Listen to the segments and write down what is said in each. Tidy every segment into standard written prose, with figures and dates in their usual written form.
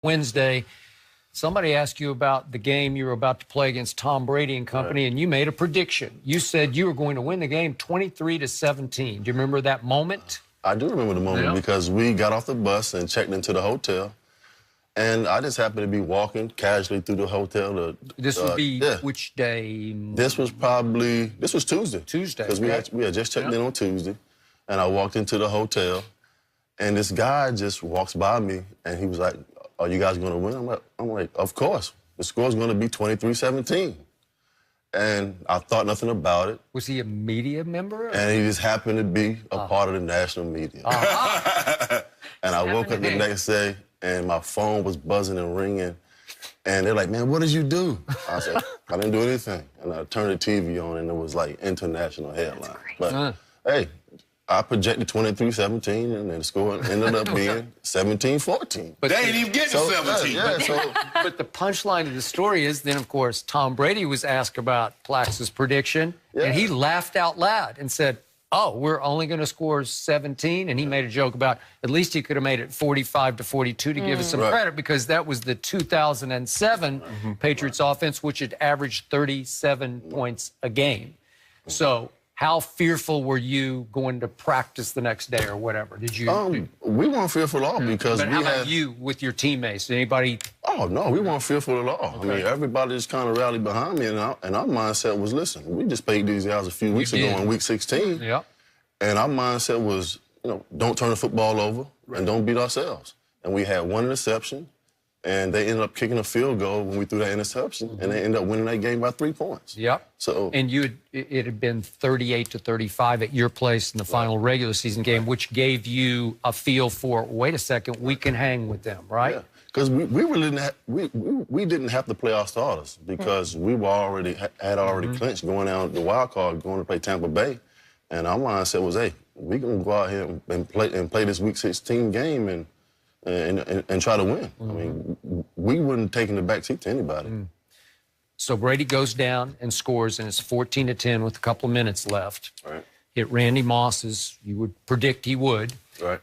Wednesday. Somebody asked you about the game you were about to play against Tom Brady and company, and you made a prediction. You said you were going to win the game 23-17. Do you remember that moment? I do remember the moment because we got off the bus and checked into the hotel. And I just happened to be walking casually through the hotel. This would be which day? This was Tuesday. Tuesday. Because we had just checked in on Tuesday. And I walked into the hotel, and this guy just walks by me, and he was like, "Are you guys going to win?" I'm like, "Of course. The score's going to be 23-17. And I thought nothing about it. Was he a media member? And he just happened to be a part of the national media. And I woke up the next day, and my phone was buzzing and ringing. And they're like, "Man, what did you do?" I said, "I didn't do anything." And I turned the TV on, and it was like international headlines. But, hey, I projected 23-17, and then the score ended up being 17-14. But they ain't even get to 17. But the punchline of the story is then, of course, Tom Brady was asked about Plax's prediction, and he laughed out loud and said, "Oh, we're only going to score 17." And he made a joke about at least he could have made it 45-42 to give us some credit, because that was the 2007 Patriots offense, which had averaged 37 points a game. So how fearful were you going to practice the next day or whatever? Did you? We weren't fearful at all because but how about you with your teammates? Did anybody? Oh, no, we weren't fearful at all. I mean, everybody just kind of rallied behind me, and our mindset was, listen, we just played these guys a few weeks ago in Week 16. And our mindset was, don't turn the football over and don't beat ourselves. And we had one interception, and they ended up kicking a field goal when we threw that interception, and they ended up winning that game by 3 points. So, and it had been 38-35 at your place in the final regular season game, which gave you a feel for, wait a second, we can hang with them, right? Yeah, because we really didn't have to play our starters because we were had already clinched going down the wild card, going to play Tampa Bay, and our mindset was, hey, we're gonna go out here and play this Week 16 game and try to win. I mean, we wouldn't take in the backseat to anybody. So Brady goes down and scores, and it's 14-10 with a couple of minutes left. Hit Randy Moss, as you would predict he would.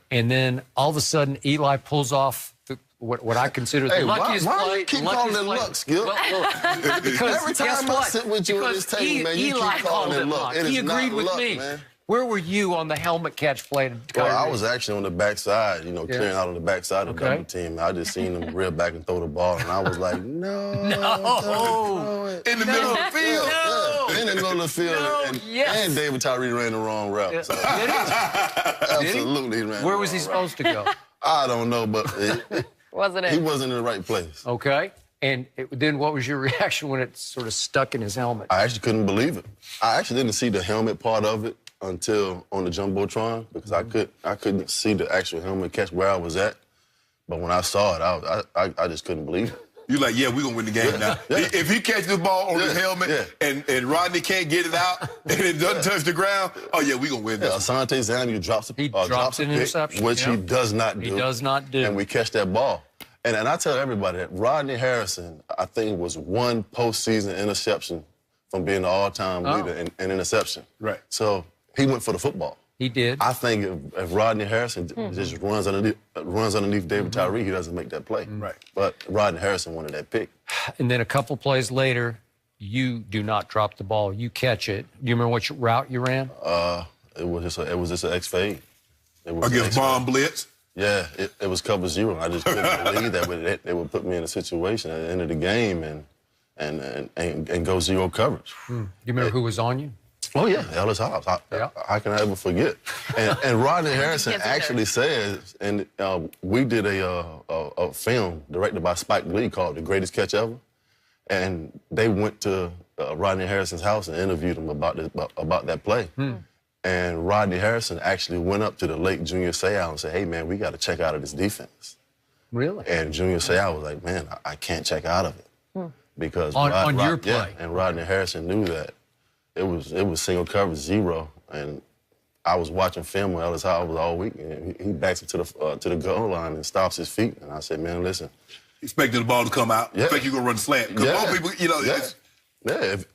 And then all of a sudden, Eli pulls off what I consider the luckiest play. Why you keep calling it luck, Skip? Because every time I sit with you at this table, man, you keep calling it luck. He agreed with me. Man. Where were you on the helmet catch play? Well, I was actually on the backside, clearing out on the backside of the double team. I just seen him reel back and throw the ball, and I was like, no. In the middle of the field. In the middle of the field. And David Tyree ran the wrong route. So. Did he? Absolutely ran the wrong route. Where was he supposed to go? I don't know, but he wasn't in the right place. Okay. And then what was your reaction when it sort of stuck in his helmet? I actually couldn't believe it. I actually didn't see the helmet part of it until on the Jumbotron, because I couldn't see the actual helmet catch where I was at. But when I saw it, I just couldn't believe it. You're like, yeah, we're going to win the game now. If he catches the ball on his helmet and Rodney can't get it out and it doesn't touch the ground, oh, yeah, we're going to win this. Asante Samuel drops a an interception. Which he does not do. He does not do. And we catch that ball. And I tell everybody that Rodney Harrison, I think, was one postseason interception from being the all-time leader in interception. So he went for the football. He did. I think if Rodney Harrison just runs underneath David Tyree, he doesn't make that play. But Rodney Harrison wanted that pick. And then a couple plays later, you do not drop the ball. You catch it. Do you remember what route you ran? It was just an X-fade. Against bomb blitz? Yeah, it was cover zero. I just couldn't believe that they would put me in a situation at the end of the game and go zero coverage. You remember who was on you? Oh, yeah, Ellis Hobbs. How can I ever forget? And Rodney Harrison actually says, and we did a film directed by Spike Lee called The Greatest Catch Ever, and they went to Rodney Harrison's house and interviewed him about that play. And Rodney Harrison actually went up to the late Junior Seau and said, hey, man, we got to check out of this defense. Really? And Junior Seau was like, man, I can't check out of it. Because on your play. Yeah, and Rodney Harrison knew that. It was single coverage zero, and I was watching film with Ellis Hobbs all week, and he backs it to the goal line and stops his feet, and I said, man, listen. Expected the ball to come out. Expect you going to run slant. Because most people,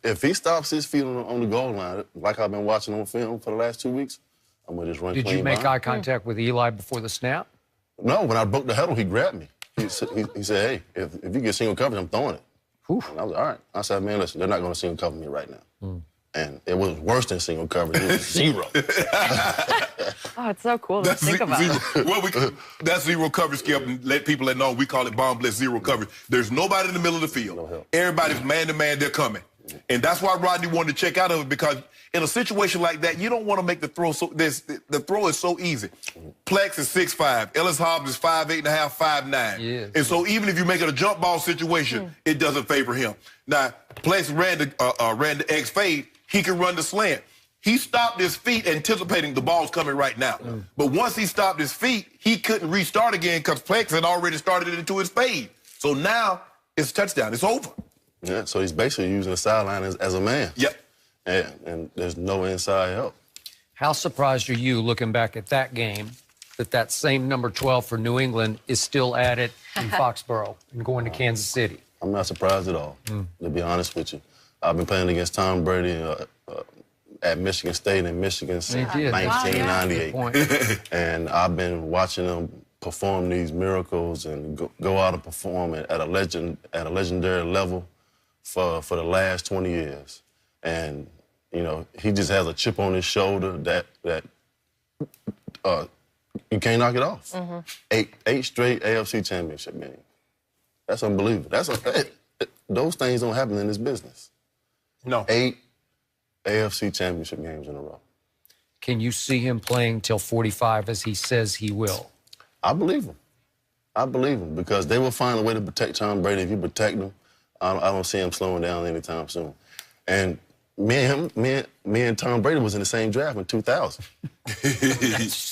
if he stops his feet on the goal line, like I've been watching on film for the last 2 weeks, I'm going to just run clean. Did you make eye contact with Eli before the snap? No, when I broke the huddle, he grabbed me. he said, hey, if you get single coverage, I'm throwing it. Oof. And I was like, all right. I said, man, listen, they're not going to single cover me right now. And it was worse than single coverage. It was zero. Oh, it's so cool to think about. Well, that's zero coverage, Skip, and let people know we call it bomb blitz zero coverage. There's nobody in the middle of the field. No help. Everybody's man-to-man, they're coming. And that's why Rodney wanted to check out of it, because in a situation like that, you don't want to make the throw so... The throw is so easy. Plex is 6'5". Ellis Hobbs is 5'8.5", 5'9". Yeah. And so even if you make it a jump ball situation, it doesn't favor him. Now, Plex ran the X fade. He can run the slant. He stopped his feet anticipating the ball's coming right now. But once he stopped his feet, he couldn't restart again because Plex had already started it into his fade. So now it's a touchdown. It's over. Yeah, so he's basically using the sideline as a man. Yep. And there's no inside help. How surprised are you, looking back at that game, that same number 12 for New England is still at it in Foxborough and going to Kansas City? I'm not surprised at all, to be honest with you. I've been playing against Tom Brady at Michigan State in Michigan since 1998. And I've been watching him perform these miracles and go out and perform at a legendary level for the last 20 years. And, you know, he just has a chip on his shoulder that you can't knock it off. 8 straight AFC championship games. That's unbelievable. Those things don't happen in this business. No. 8 AFC championship games in a row. Can you see him playing till 45 as he says he will? I believe him. I believe him because they will find a way to protect Tom Brady. If you protect him, I don't see him slowing down anytime soon. And me and Tom Brady was in the same draft in 2000.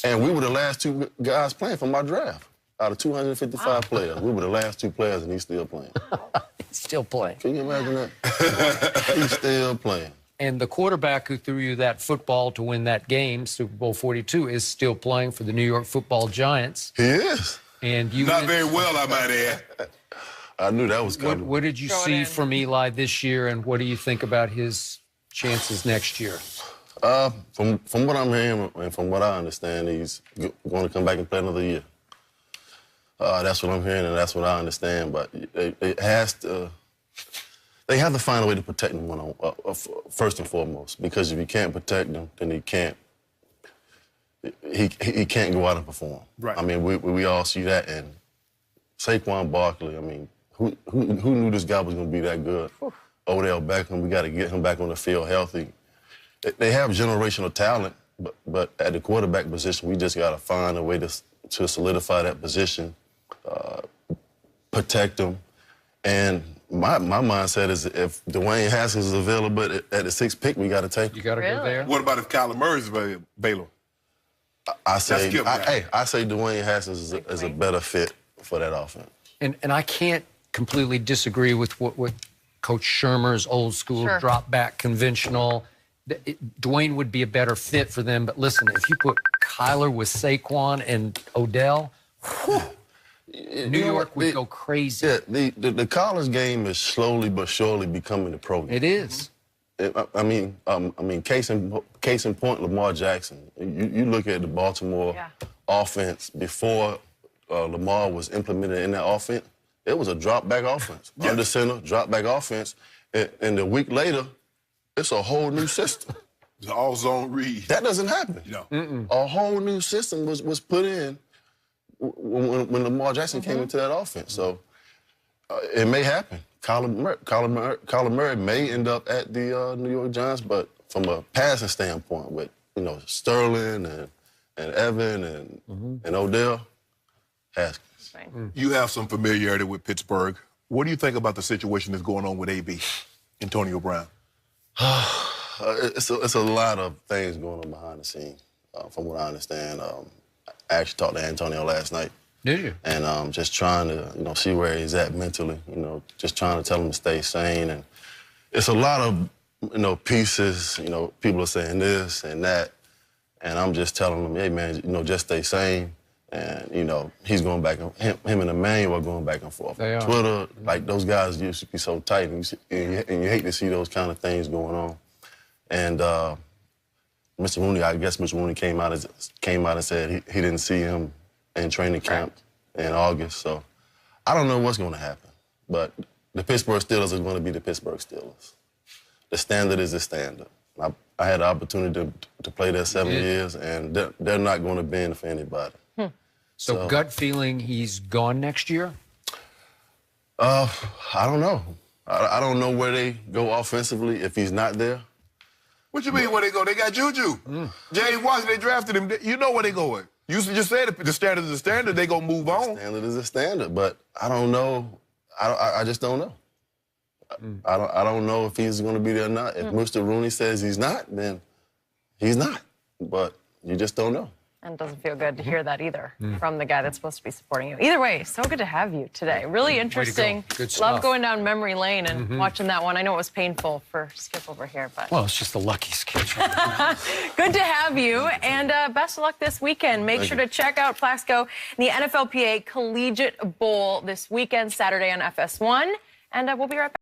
And we were the last 2 guys playing from my draft. Out of 255 players, we were the last 2 players, and he's still playing. He's still playing. Can you imagine that? He's still playing. And the quarterback who threw you that football to win that game, Super Bowl 42, is still playing for the New York Football Giants. He is. And you Not very well, I might add. I knew that was coming. What did you see from Eli this year, and what do you think about his chances next year? From what I'm hearing and from what I understand, he's going to come back and play another year. That's what I'm hearing, and that's what I understand. But it has to. They have to find a way to protect him first and foremost, because if you can't protect him, then he can't go out and perform. Right. I mean, we all see that. And Saquon Barkley, I mean, who knew this guy was going to be that good? Odell Beckham, we got to get him back on the field healthy. They have generational talent, but at the quarterback position, we just got to find a way to solidify that position, protect him, and my mindset is if Dwayne Haskins is available at the 6th pick, we got to take him. You got to go there. What about if Kyler Murray is available? I say Dwayne Haskins is a better fit for that offense. And I can't completely disagree with what Coach Shermer's old school drop back conventional. Dwayne would be a better fit for them. But listen, if you put Kyler with Saquon and Odell, New York would go crazy. Yeah, the college game is slowly but surely becoming the pro game. It is. I mean, case in point, Lamar Jackson. You look at the Baltimore offense before Lamar was implemented in that offense. It was a drop-back offense, under center, drop-back offense, and a week later, it's a whole new system. It's all zone read. That doesn't happen. No. A whole new system was put in when Lamar Jackson came into that offense. So it may happen. Kyler Murray may end up at the New York Giants, but from a passing standpoint, with Sterling and Evan and Odell, Haskins. You have some familiarity with Pittsburgh. What do you think about the situation that's going on with AB, Antonio Brown? It's a lot of things going on behind the scenes, from what I understand. I actually talked to Antonio last night. Did you? And just trying to, see where he's at mentally, just trying to tell him to stay sane. And it's a lot of, pieces, people are saying this and that. And I'm just telling them, hey, man, just stay sane. And, he's going back, him and Emmanuel are going back and forth. They are. Twitter, like, those guys used to be so tight, and you hate to see those kind of things going on. And Mr. Rooney, I guess Mr. Rooney came out and said he didn't see him in training camp in August. So I don't know what's going to happen, but the Pittsburgh Steelers are going to be the Pittsburgh Steelers. The standard is the standard. I had the opportunity to play there 7 years, and they're not going to bend for anybody. So gut feeling he's gone next year? I don't know. I don't know where they go offensively if he's not there. What you mean where they go? They got Juju. James Washington, they drafted him. You know where they going. You just said it. The standard is the standard. They going to move on. The standard is the standard, but I don't know. I just don't know. I don't know if he's going to be there or not. If Mr. Rooney says he's not, then he's not. But you just don't know. And it doesn't feel good to hear that either from the guy that's supposed to be supporting you. Either way, so good to have you today. Really interesting. Good stuff. Love going down memory lane and watching that one. I know it was painful for Skip over here, but Well, it's just a lucky sketch. good to have you. And best of luck this weekend. Make sure to check out Plaxico in the NFLPA Collegiate Bowl this weekend, Saturday on FS1. And we'll be right back.